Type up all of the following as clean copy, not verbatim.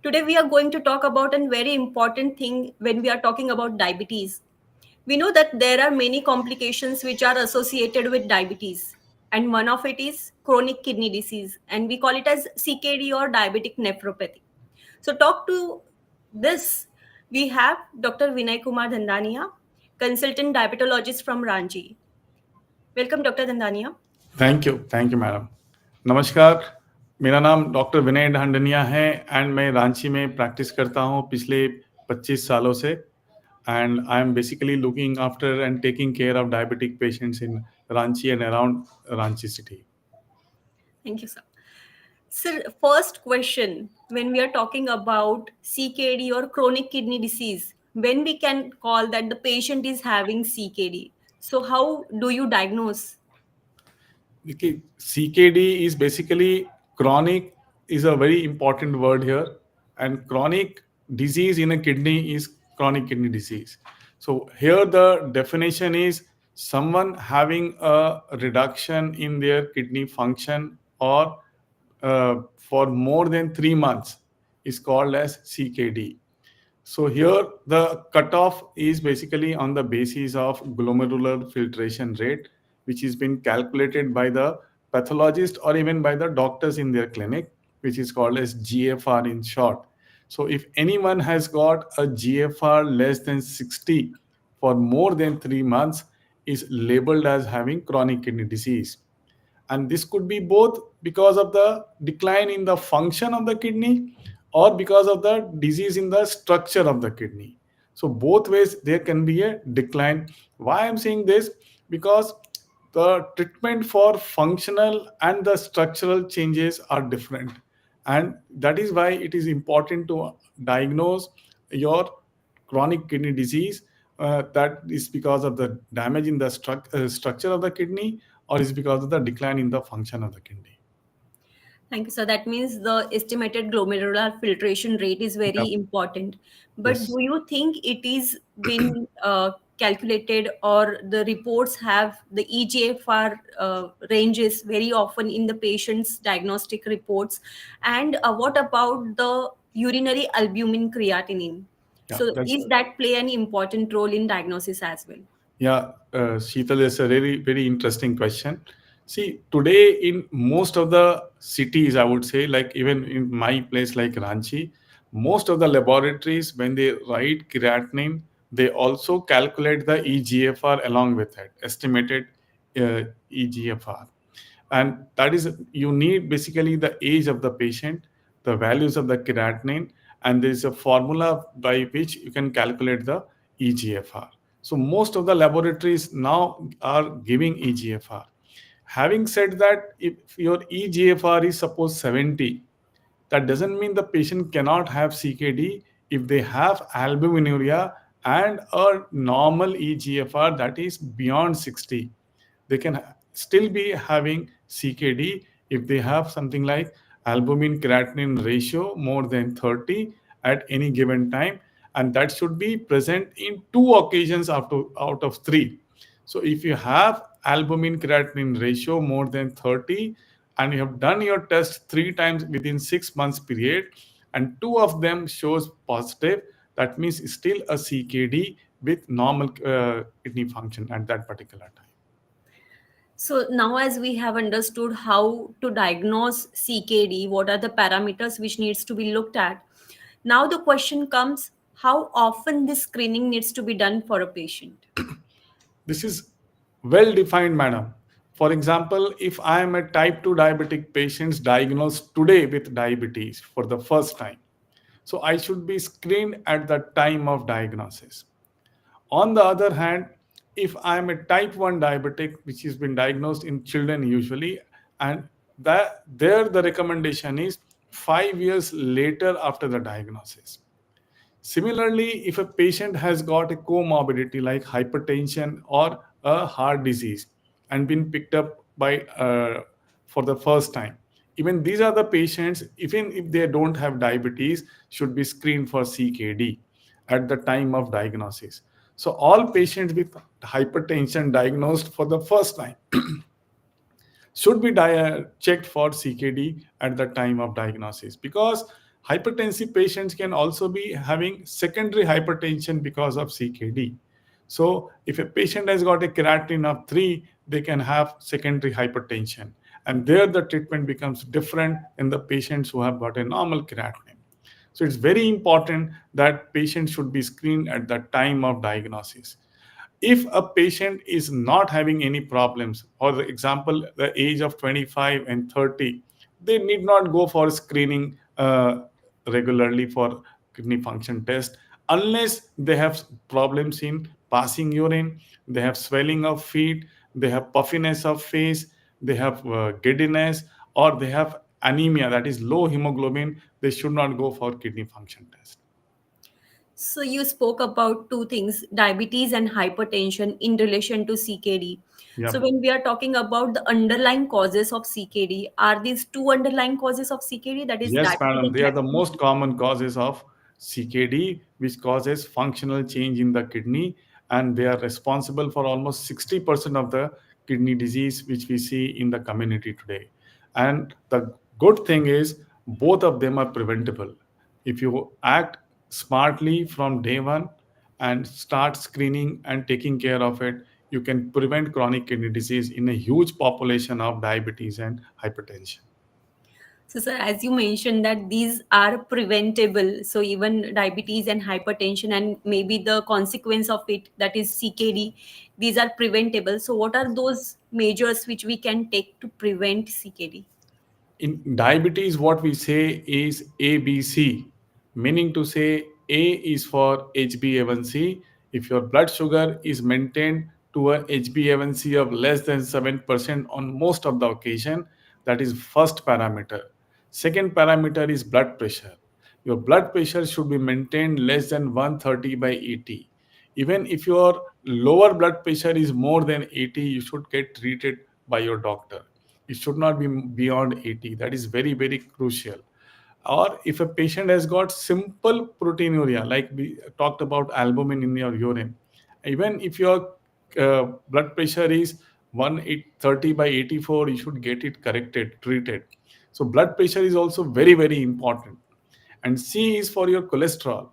Today we are going to talk about a very important thing when we are talking about diabetes. We know that there are many complications which are associated with diabetes, and one of it is chronic kidney disease, and we call it as CKD or diabetic nephropathy. So, talk to this. We have Dr. Vinay Kumar Dhandania, consultant diabetologist from Ranchi. Welcome, Dr. Dhandania. Thank you madam. नमस्कार, मेरा नाम doctor विनय ढांडनिया है and मैं रांची में practice करता हूँ पिछले 25 सालों से and I am basically looking after and taking care of diabetic patients in Ranchi and around Ranchi city. Thank you, sir. Sir, first question, when we are talking about CKD or chronic kidney disease, when we can call that the patient is having CKD? So, how do you diagnose? देखिए, CKD is basically chronic is a very important word here, and chronic disease in a kidney is chronic kidney disease. So here the definition is someone having a reduction in their kidney function or for more than 3 months is called as CKD. So here the cutoff is basically on the basis of glomerular filtration rate, which has been calculated by the pathologist or even by the doctors in their clinic, which is called as GFR in short. So if anyone has got a GFR less than 60 for more than 3 months, is labeled as having chronic kidney disease. And this could be both because of the decline in the function of the kidney or because of the disease in the structure of the kidney. So both ways there can be a decline. Why I'm saying this? Because the treatment for functional and the structural changes are different, and that is why it is important to diagnose your chronic kidney disease, that is because of the damage in the structure of the kidney or is because of the decline in the function of the kidney. Thank you, sir. That means the estimated glomerular filtration rate is Yep. very important. But Yes. do you think it is been calculated, or the reports have the EGFR ranges very often in the patient's diagnostic reports? And what about the urinary albumin creatinine? Yeah, So, that's is that play an important role in diagnosis as well? Yeah, Sheetal, is a very, very interesting question. See, today in most of the cities, I would say, like even in my place like Ranchi, most of the laboratories, when they write creatinine, they also calculate the EGFR along with it, estimated EGFR. And that is, you need basically the age of the patient, the values of the creatinine, and there is a formula by which you can calculate the EGFR. So most of the laboratories now are giving EGFR. Having said that, if your EGFR is suppose 70, that doesn't mean the patient cannot have CKD if they have albuminuria and a normal EGFR that is beyond 60. They can still be having CKD if they have something like albumin creatinine ratio more than 30 at any given time, and that should be present in two occasions out of three. So if you have albumin creatinine ratio more than 30 and you have done your test 3 times within 6 months period and two of them shows positive, that means still a CKD with normal kidney function at that particular time. So now, as we have understood how to diagnose CKD, what are the parameters which needs to be looked at? Now the question comes, how often this screening needs to be done for a patient? This is well defined, madam. For example, if I am a type 2 diabetic patient diagnosed today with diabetes for the first time, so I should be screened at the time of diagnosis. On the other hand, if I am a type 1 diabetic, which has been diagnosed in children usually, and that there the recommendation is 5 years later after the diagnosis. Similarly, if a patient has got a comorbidity like hypertension or a heart disease and been picked up by for the first time, even these are the patients, even if they don't have diabetes, should be screened for CKD at the time of diagnosis. So all patients with hypertension diagnosed for the first time should be checked for CKD at the time of diagnosis, because Hypertensive patients can also be having secondary hypertension because of CKD. So, if a patient has got a creatinine of 3, they can have secondary hypertension. And there, the treatment becomes different in the patients who have got a normal creatinine. So, it's very important that patients should be screened at the time of diagnosis. If a patient is not having any problems, for the example the age of 25 and 30, they need not go for screening regularly for kidney function test unless they have problems in passing urine, they have swelling of feet, they have puffiness of face, they have giddiness, or they have anemia, that is low hemoglobin. They should not go for kidney function test. So you spoke about two things, diabetes and hypertension in relation to CKD. So Yep. when we are talking about the underlying causes of CKD, are these two underlying causes of CKD, that is Yes, diabetes madam. and They are the most hypertension? common causes of CKD, which causes functional change in the kidney, and they are responsible for almost 60% of the kidney disease which we see in the community today. And the good thing is, both of them are preventable. If you act smartly from day one and start screening and taking care of it, you can prevent chronic kidney disease in a huge population of diabetes and hypertension. So, sir, as you mentioned that these are preventable, so even diabetes and hypertension and maybe the consequence of it, that is CKD, these are preventable. So, what are those measures which we can take to prevent CKD? In diabetes, what we say is ABC, meaning to say A is for HbA1c. If your blood sugar is maintained to a HbA1c of less than 7% on most of the occasion, that is first parameter. Second parameter is blood pressure. Your blood pressure should be maintained less than 130 by 80. Even if your lower blood pressure is more than 80, you should get treated by your doctor. It should not be beyond 80. That is very, very crucial. Or if a patient has got simple proteinuria, like we talked about albumin in your urine, even if your blood pressure is 130 by 84, you should get it corrected, treated. So blood pressure is also very, very important. And C is for your cholesterol.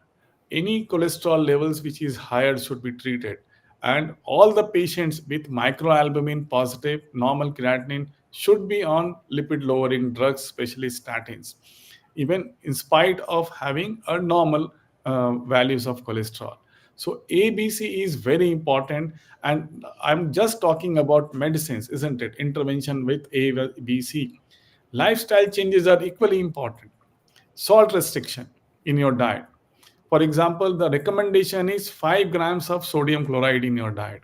Any cholesterol levels which is higher should be treated. And all the patients with microalbumin positive normal creatinine should be on lipid lowering drugs, especially statins, even in spite of having a normal values of cholesterol. So ABC is very important, and I'm just talking about medicines, isn't it? Intervention with ABC. Lifestyle changes are equally important. Salt restriction in your diet. For example, the recommendation is 5 grams of sodium chloride in your diet.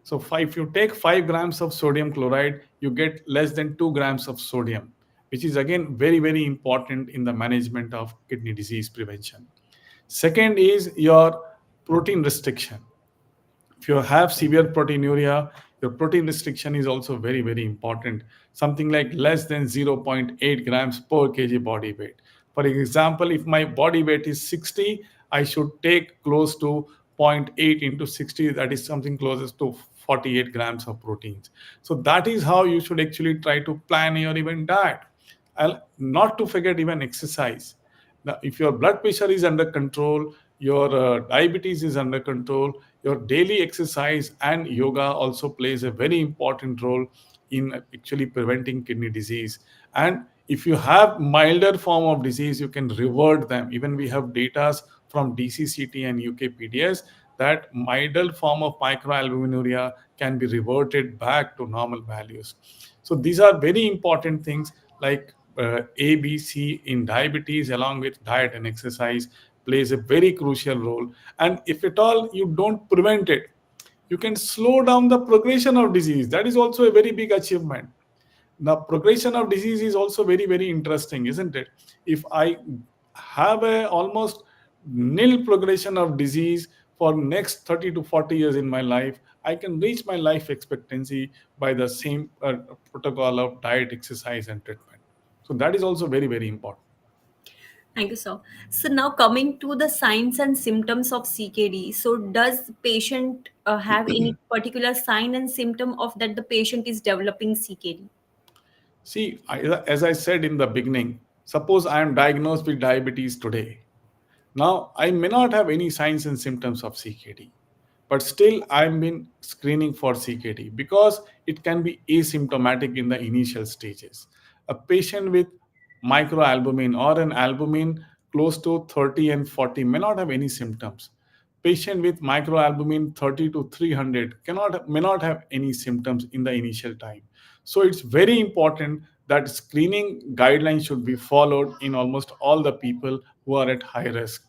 So if you take 5 grams of sodium chloride, you get less than 2 grams of sodium, which is again very, very important in the management of kidney disease prevention. Second is your protein restriction. If you have severe proteinuria, your protein restriction is also very, very important. Something like less than zero point 0.8 grams per kg body weight. For example, if my body weight is 60, I should take close to zero point 0.8 into 60, that is something closest to 48 grams of proteins. So that is how you should actually try to plan your even diet. And not to forget even exercise. Now, if your blood pressure is under control, your diabetes is under control, your daily exercise and yoga also plays a very important role in actually preventing kidney disease. And if you have milder form of disease, you can revert them. Even we have data from DCCT and UKPDS that milder form of microalbuminuria can be reverted back to normal values. So these are very important things, like ABC in diabetes, along with diet and exercise, plays a very crucial role. And if at all you don't prevent it, you can slow down the progression of disease. That is also a very big achievement. Now, progression of disease is also very, very interesting, isn't it? If I have a almost nil progression of disease for next 30 to 40 years in my life, I can reach my life expectancy by the same protocol of diet, exercise, and treatment. So that is also very, very important. Thank you, sir. So now coming to the signs and symptoms of CKD. So does patient have any particular sign and symptom of that the patient is developing CKD? See, as I said in the beginning, Suppose I am diagnosed with diabetes today. Now, I may not have any signs and symptoms of CKD, but still I've been screening for CKD because it can be asymptomatic in the initial stages. A patient with microalbumin or an albumin close to 30 and 40 may not have any symptoms. Patient with microalbumin 30 to 300 may not have any symptoms in the initial time. So it's very important that screening guidelines should be followed in almost all the people who are at high risk.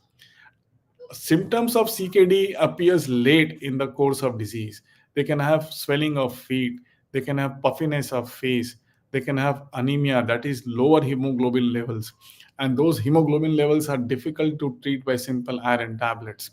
Symptoms of CKD appears late in the course of disease. They can have swelling of feet, they can have puffiness of face, they can have anemia, that is lower hemoglobin levels. And those hemoglobin levels are difficult to treat by simple iron tablets.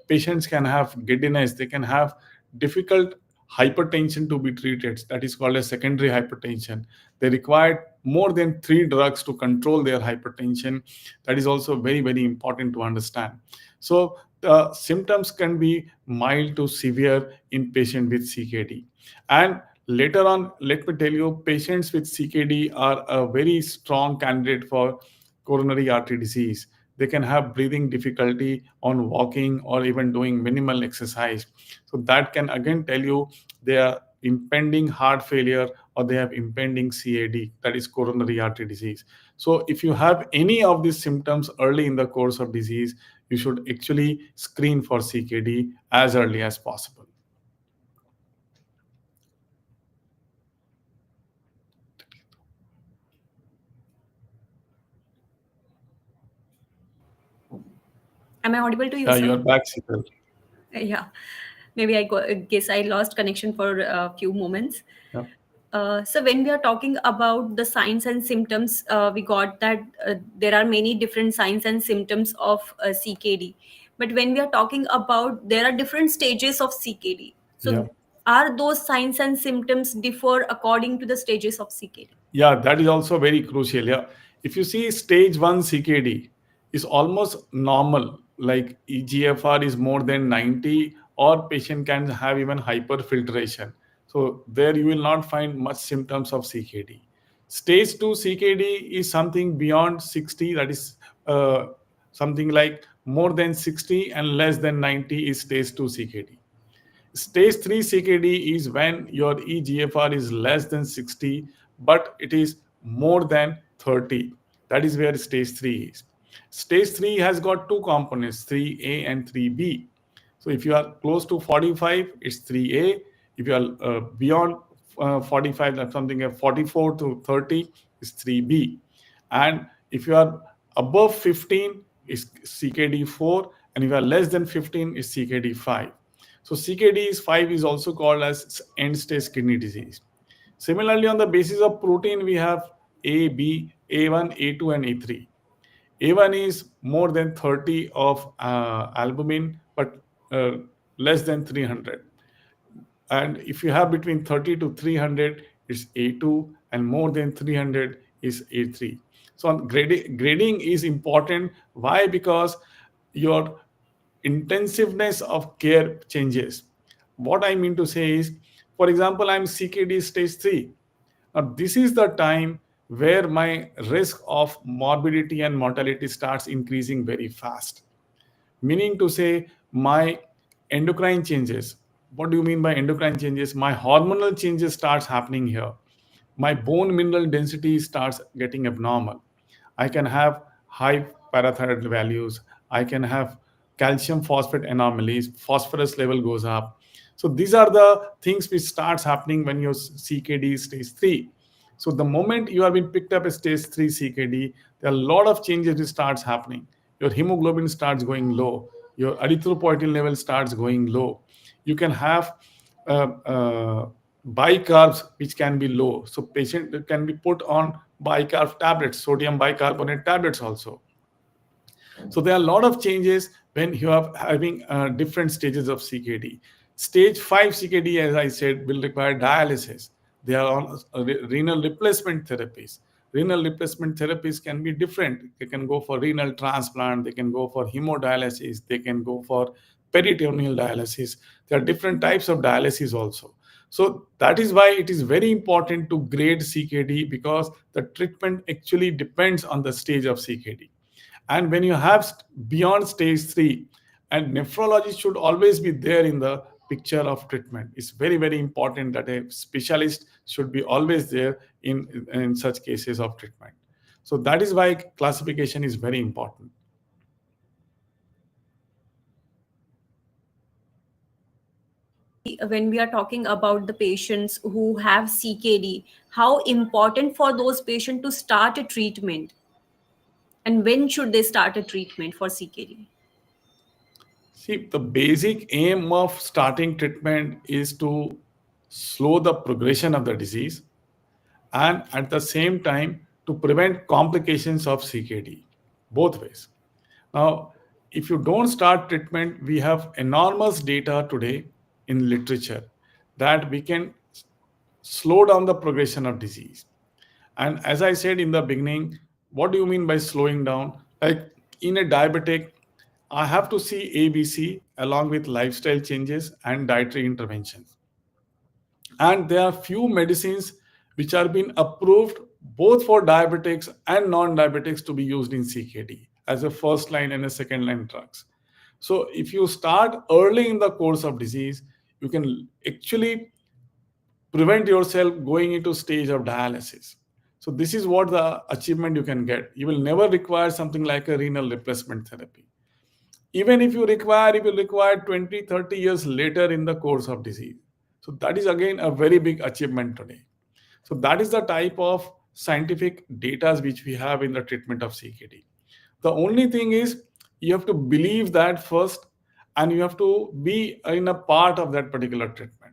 Patients can have giddiness, they can have difficult hypertension to be treated, that is called a secondary hypertension. They require more than 3 drugs to control their hypertension. That is also very, very important to understand. So the symptoms can be mild to severe in patient with CKD. And later on, let me tell you, patients with CKD are a very strong candidate for coronary artery disease. They can have breathing difficulty on walking or even doing minimal exercise. So that can again tell you they are impending heart failure or they have impending CAD, that is coronary artery disease. So if you have any of these symptoms early in the course of disease, you should actually screen for CKD as early as possible. Am I audible to you, Yeah, you sir? are back, Sital. Yeah. Maybe guess I lost connection for a few moments. Yeah. So when we are talking about the signs and symptoms, we got that there are many different signs and symptoms of CKD. But when we are talking about there are different stages of CKD. Yeah. So are those signs and symptoms differ according to the stages of CKD? Yeah, that is also very crucial. Yeah. If you see stage 1 CKD is almost normal, like EGFR is more than 90, or patient can have even hyperfiltration. So there you will not find much symptoms of CKD. Stage 2 CKD is something beyond 60, that is something like more than 60 and less than 90 is stage 2 CKD. Stage 3 CKD is when your EGFR is less than 60, but it is more than 30. That is where stage 3 is. Stage 3 has got two components, 3A and 3B. So if you are close to 45, it's 3A. If you are beyond 45, that's something like 44 to 30, is 3B. And if you are above 15, is CKD4. And if you are less than 15, is CKD5. So CKD is 5 is also called as end-stage kidney disease. Similarly, on the basis of protein, we have A, B, A1, A2, and A3. A1 is more than 30 of albumin, but uh, less than 300. And if you have between 30 to 300, it's A2, and more than 300 is A3. So grading is important. Why? Because your intensiveness of care changes. What I mean to say is, for example, I'm CKD stage 3. Now, this is the time where my risk of morbidity and mortality starts increasing very fast. Meaning to say, my endocrine changes. What do you mean by endocrine changes? My hormonal changes starts happening here. My bone mineral density starts getting abnormal. I can have high parathyroid values. I can have calcium phosphate anomalies. Phosphorus level goes up. So these are the things which starts happening when your CKD is stage 3. So the moment you have been picked up as stage 3 CKD, there are a lot of changes which starts happening. Your hemoglobin starts going low. Your erythropoietin level starts going low. You can have bicarbs which can be low. So patient can be put on bicarb tablets, sodium bicarbonate tablets also. So there are a lot of changes when you are having different stages of CKD. Stage 5 CKD, as I said, will require dialysis. They are on renal replacement therapies. Renal replacement therapies can be different. They can go for renal transplant, they can go for hemodialysis, they can go for peritoneal dialysis. There are different types of dialysis also. So that is why it is very important to grade CKD, because the treatment actually depends on the stage of CKD. And when you have beyond stage 3, and nephrology should always be there in the picture of treatment. It's very, very important that a specialist should be always there in such cases of treatment. So that is why classification is very important. When we are talking about the patients who have CKD, how important for those patients to start a treatment, and when should they start a treatment for CKD? See, the basic aim of starting treatment is to slow the progression of the disease, and at the same time to prevent complications of CKD, both ways. Now, if you don't start treatment, we have enormous data today in literature that we can slow down the progression of disease. And as I said in the beginning, what do you mean by slowing down? Like in a diabetic, I have to see ABC along with lifestyle changes and dietary interventions. And there are few medicines which are being approved both for diabetics and non-diabetics to be used in CKD as a first line and a second line drugs. So if you start early in the course of disease, you can actually prevent yourself going into stage of dialysis. So this is what the achievement you can get. You will never require something like a renal replacement therapy. Even if you require, it will require 20, 30 years later in the course of disease. So that is again a very big achievement today. So that is the type of scientific data which we have in the treatment of CKD. The only thing is you have to believe that first, and you have to be in a part of that particular treatment.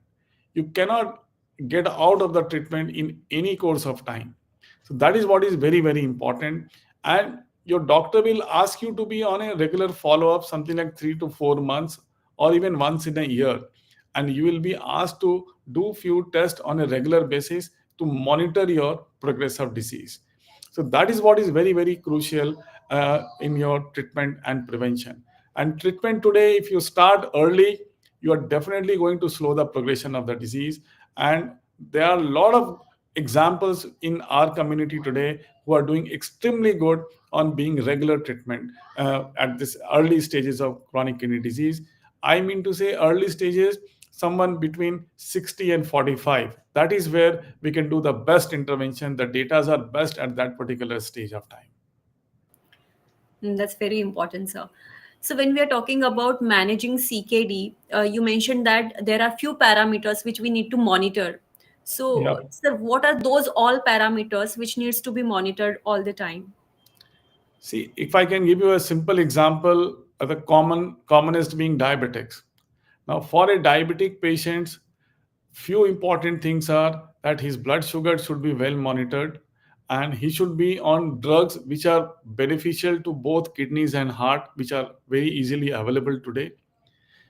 You cannot get out of the treatment in any course of time. So that is what is very, very important. And your doctor will ask you to be on a regular follow-up, something like 3 to 4 months, or even once in a year. And you will be asked to do few tests on a regular basis to monitor your progress of disease. So that is what is very, very crucial in your treatment and prevention. And treatment today, if you start early, you are definitely going to slow the progression of the disease. And there are a lot of examples in our community today who are doing extremely good on being regular treatment at this early stages of chronic kidney disease. I mean to say early stages, someone between 60 and 45. That is where we can do the best intervention. The data are best at that particular stage of time. That's very important, sir. So when we are talking about managing CKD, you mentioned that there are few parameters which we need to monitor. So, Yeah. sir, what are those all parameters which needs to be monitored all the time? See, if I can give you a simple example, the commonest being diabetics. Now, for a diabetic patient, few important things are that his blood sugar should be well monitored, and he should be on drugs which are beneficial to both kidneys and heart, which are very easily available today.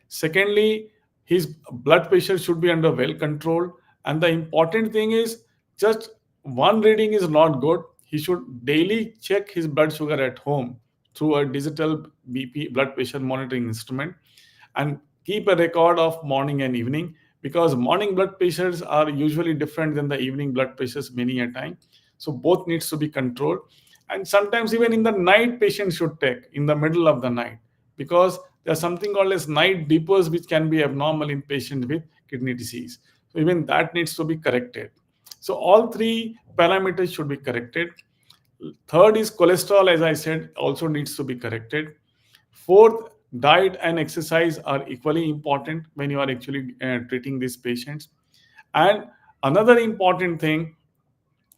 Secondly, his blood pressure should be under well control. And the important thing is just one reading is not good. He should daily check his blood sugar at home through a digital BP blood pressure monitoring instrument, and keep a record of morning and evening, because morning blood pressures are usually different than the evening blood pressures many a time. So both needs to be controlled. And sometimes even in the night, patient should take in the middle of the night, because there's something called as night depots which can be abnormal in patients with kidney disease. So even that needs to be corrected. So all three parameters should be corrected. Third is cholesterol, as I said, also needs to be corrected. Fourth, diet and exercise are equally important when you are actually treating these patients. And another important thing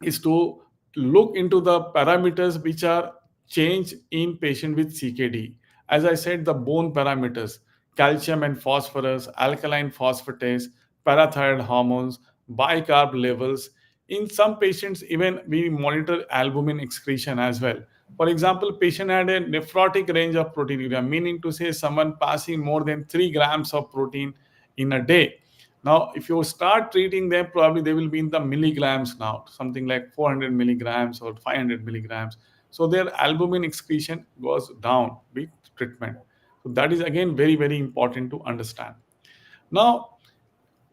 is to look into the parameters which are changed in patient with CKD. As I said, the bone parameters, calcium and phosphorus, alkaline phosphatase, parathyroid hormones, bicarb levels. In some patients, even we monitor albumin excretion as well. For example, patient had a nephrotic range of proteinuria, meaning to say someone passing more than 3 grams of protein in a day. Now, if you start treating them, probably they will be in the milligrams now, something like 400 milligrams or 500 milligrams. So their albumin excretion goes down with treatment. So that is again very, very important to understand. Now,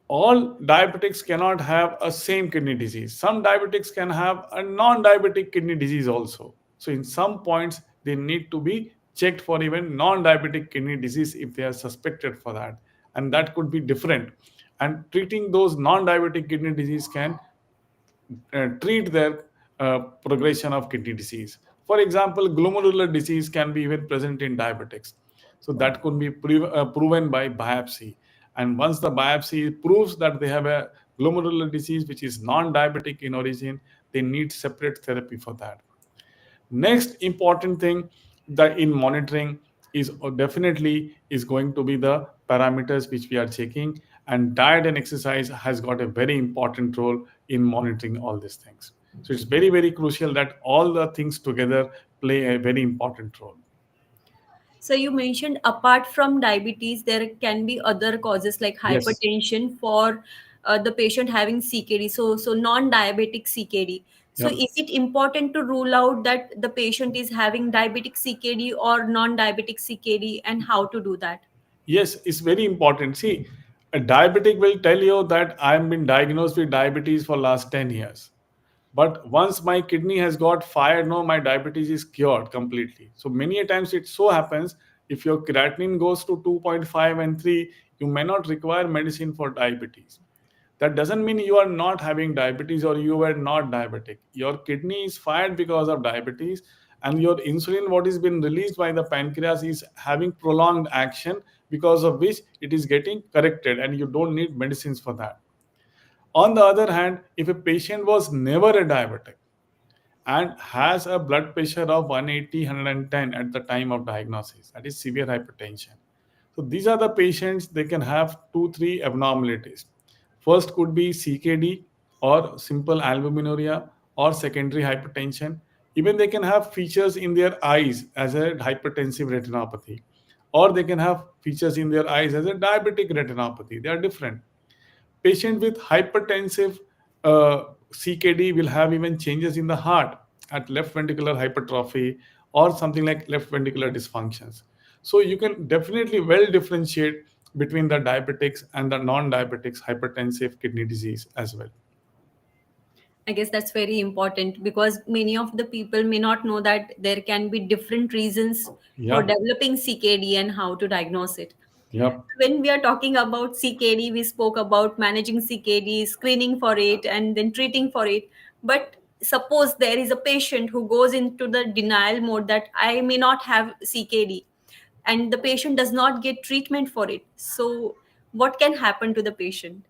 all diabetics cannot have a same kidney disease. Some diabetics can have a non-diabetic kidney disease also. So in some points they need to be checked for even non-diabetic kidney disease if they are suspected for that, and that could be different. And treating those non-diabetic kidney disease can treat their progression of kidney disease. For example, glomerular disease can be even present in diabetics. So that could be proven by biopsy. And once the biopsy proves that they have a glomerular disease which is non-diabetic in origin, they need separate therapy for that. Next important thing that in monitoring is definitely is going to be the parameters which we are checking, and diet and exercise has got a very important role in monitoring all these things. So it's very very crucial that all the things together play a very important role. So you mentioned apart from diabetes, there can be other causes like Yes. hypertension for the patient having CKD. So non-diabetic CKD. So Yep. is it important to rule out that the patient is having diabetic CKD or non-diabetic CKD, and how to do that? Yes, it's very important. See, a diabetic will tell you that I've been diagnosed with diabetes for last 10 years. But once my kidney has got fired, no, my diabetes is cured completely. So many a times it so happens if your creatinine goes to 2.5 and 3, you may not require medicine for diabetes. That doesn't mean you are not having diabetes or you were not diabetic. Your kidney is fired because of diabetes, and your insulin, what is been released by the pancreas, is having prolonged action, because of which it is getting corrected and you don't need medicines for that. On the other hand, if a patient was never a diabetic and has a blood pressure of 180, 110 at the time of diagnosis, that is severe hypertension. So these are the patients, they can have two, three abnormalities. First could be CKD or simple albuminuria or secondary hypertension. Even they can have features in their eyes as a hypertensive retinopathy, or they can have features in their eyes as a diabetic retinopathy. They are different. Patient with hypertensive CKD will have even changes in the heart at left ventricular hypertrophy or something like left ventricular dysfunctions. So you can definitely well differentiate between the diabetics and the non-diabetics hypertensive kidney disease as well. I guess that's very important because many of the people may not know that there can be different reasons for Yep. developing CKD and how to diagnose it. Yep. When we are talking about CKD, we spoke about managing CKD, screening for it, and then treating for it. But suppose there is a patient who goes into the denial mode that I may not have CKD, and the patient does not get treatment for it. So, what can happen to the patient?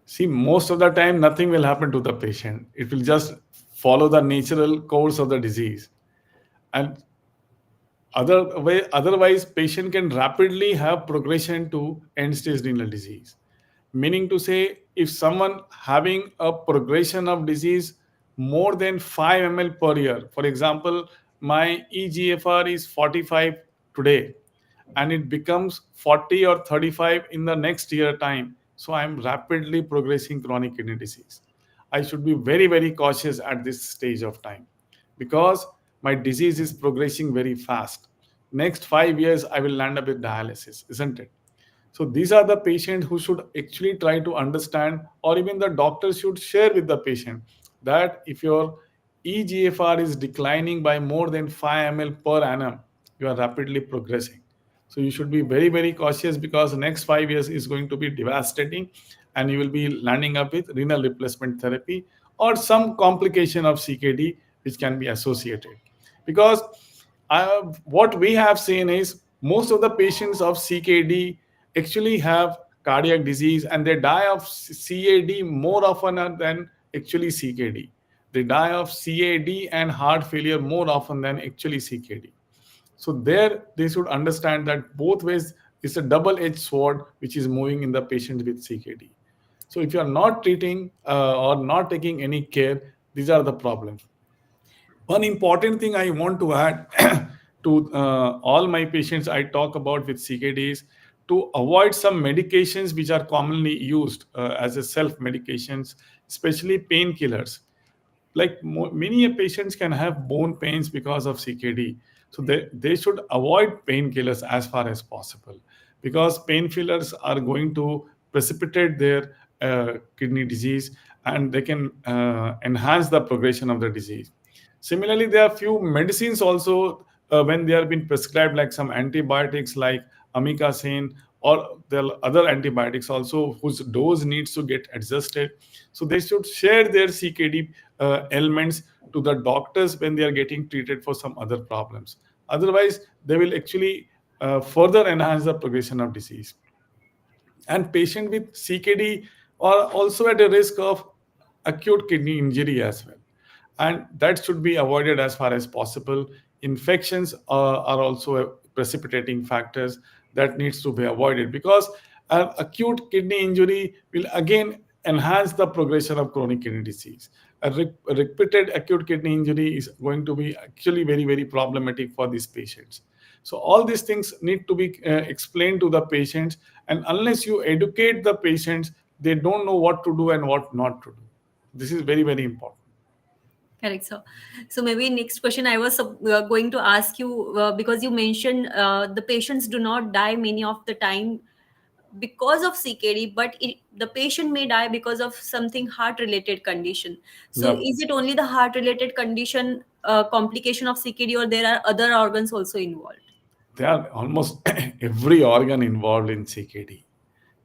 See, most of the time, nothing will happen to the patient. It will just follow the natural course of the disease. And otherwise, patient can rapidly have progression to end-stage renal disease. Meaning to say, if someone having a progression of disease more than 5 ml per year, for example, my EGFR is 45 today, and it becomes 40 or 35 in the next year time, so I am rapidly progressing chronic kidney disease. I should be very very cautious at this stage of time, because my disease is progressing very fast. Next 5 years I will land up with dialysis, isn't it? So these are the patients who should actually try to understand, or even the doctor should share with the patient that if your EGFR is declining by more than 5 ml per annum, you are rapidly progressing. So you should be very, very cautious, because the next 5 years is going to be devastating, and you will be landing up with renal replacement therapy or some complication of CKD which can be associated. Because what we have seen is most of the patients of CKD actually have cardiac disease, and they die of CAD more often than actually CKD. They die of CAD and heart failure more often than actually CKD. So there they should understand that both ways is a double-edged sword which is moving in the patient with CKD. So if you are not treating or not taking any care, these are the problems. One important thing I want to add to all my patients I talk about with CKD is to avoid some medications which are commonly used as a self medications, especially painkillers. Like many patients can have bone pains because of CKD. So they should avoid painkillers as far as possible, because painkillers are going to precipitate their kidney disease, and they can enhance the progression of the disease. Similarly, there are few medicines also when they are being prescribed, like some antibiotics like amikacin, or there are other antibiotics also whose dose needs to get adjusted. So they should share their CKD ailments to the doctors when they are getting treated for some other problems. Otherwise, they will actually further enhance the progression of disease. And patients with CKD are also at a risk of acute kidney injury as well, and that should be avoided as far as possible. Infections are also precipitating factors that needs to be avoided, because an acute kidney injury will again enhance the progression of chronic kidney disease. A repeated acute kidney injury is going to be actually very, very problematic for these patients. So all these things need to be explained to the patients, and unless you educate the patients, they don't know what to do and what not to do. This is very, very important. Correct, sir. So maybe next question I was going to ask you, because you mentioned the patients do not die many of the time because of CKD, but the patient may die because of something heart related condition. So Yeah, is it only the heart related condition, complication of CKD, or there are other organs also involved? there are almost every organ involved in CKD.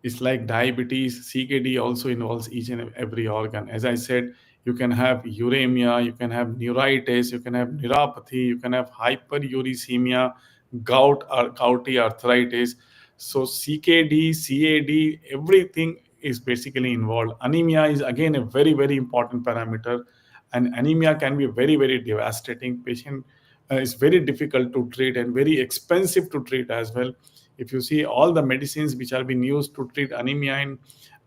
It's like diabetes. CKD also involves each and every organ. As I said, you can have uremia, you can have neuritis, you can have neuropathy, you can have hyperuricemia, gout or gouty arthritis. So CKD, CAD, everything is basically involved. Anemia is again a very, very important parameter, and anemia can be very, very devastating. Patient is very difficult to treat and very expensive to treat as well. If you see all the medicines which are being used to treat anemia in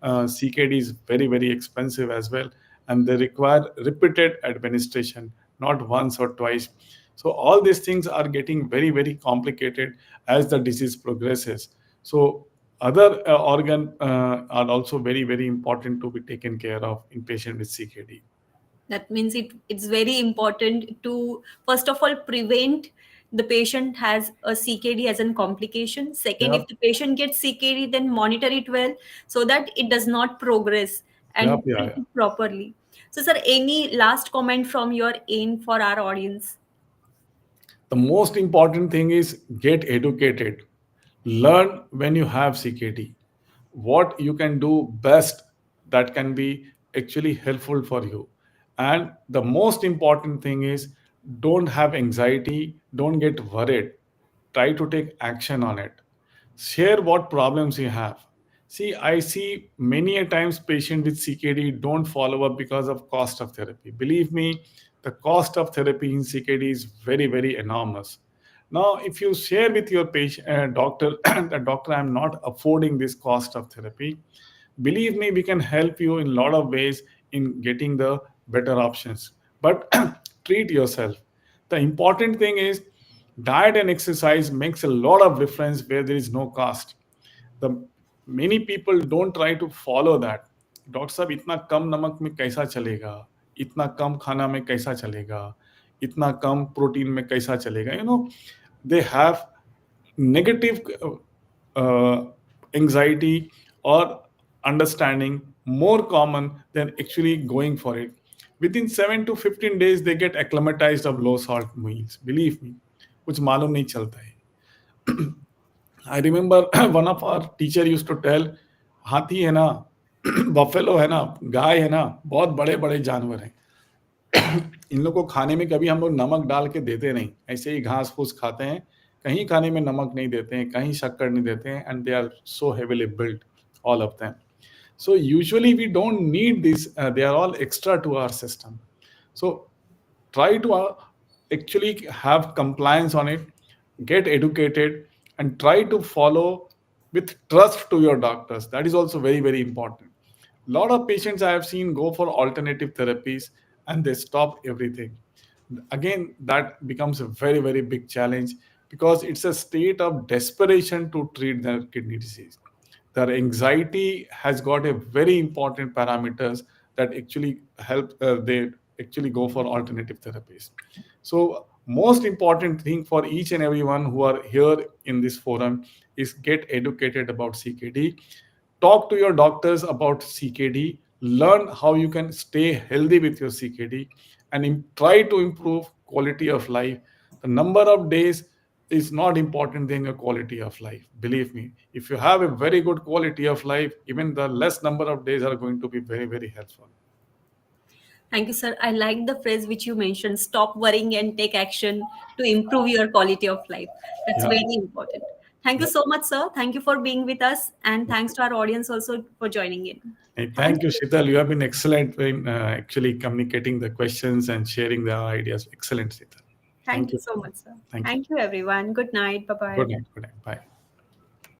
CKD is very, very expensive as well, and they require repeated administration, not once or twice. So all these things are getting very, very complicated as the disease progresses. So other organ are also very, very important to be taken care of in patient with CKD. That means it's very important to first of all prevent the patient has a CKD as a complication. Second, Yeah, if the patient gets CKD, then monitor it well so that it does not progress, yeah, and yeah, treat yeah. it properly. So, sir, any last comment from your end for our audience? The most important thing is get educated. Learn when you have CKD what you can do best that can be actually helpful for you. And the most important thing is don't have anxiety, don't get worried. Try to take action on it. Share what problems you have. See, I see many a times patients with CKD don't follow up because of cost of therapy. Believe me, the cost of therapy in CKD is very, very enormous. Now, if you share with your patient, doctor, the doctor, I'm not affording this cost of therapy. Believe me, we can help you in a lot of ways in getting the better options. But treat yourself. The important thing is diet and exercise makes a lot of difference where there is no cost. The many people don't try to follow that. Doctor साहब इतना कम नमक में कैसा चलेगा, इतना कम खाना में कैसा चलेगा, इतना कम प्रोटीन में कैसा चलेगा, they have negative anxiety or understanding more common than actually going for it. Within 7 to 15 days they get acclimatized of low salt meals. Believe me, कुछ मालूम नहीं चलता है. I remember one of our teacher used to tell, हाथी है ना, buffalo है ना, गाय है ना, बहुत बड़े बड़े जानवर हैं. इन लोग को खाने में कभी हम लोग नमक डाल के देते नहीं, ऐसे ही घास फूस खाते हैं. कहीं खाने में नमक नहीं देते हैं, कहीं शक्कर नहीं देते हैं, and they are so heavily built, all of them. So usually we don't need this. They are all extra to our system. So try to actually have compliance on it, get educated, and try to follow with trust to your doctors. That is also very, very important. A lot of patients I have seen go for alternative therapies and they stop everything. Again, that becomes a very, very big challenge because it's a state of desperation to treat their kidney disease. Their anxiety has got a very important parameters that actually help they actually go for alternative therapies. So most important thing for each and everyone who are here in this forum is get educated about CKD. talk to your doctors about CKD, learn how you can stay healthy with your CKD, and try to improve quality of life. The number of days is not important than your quality of life. Believe me, if you have a very good quality of life, even the less number of days are going to be very, very helpful. Thank you, sir. I like the phrase which you mentioned, stop worrying and take action to improve your quality of life. That's Yeah. very important. Thank you Yeah. so much, sir. Thank you for being with us. And thanks to our audience also for joining in. Hey, Thank thank you, you. Sheetal. You have been excellent in actually communicating the questions and sharing the ideas. Excellent, Sheetal. Thank Thank you you. so much, sir. Thank you. Thank you, everyone. Good night. Bye bye. Good night. Good night. Bye.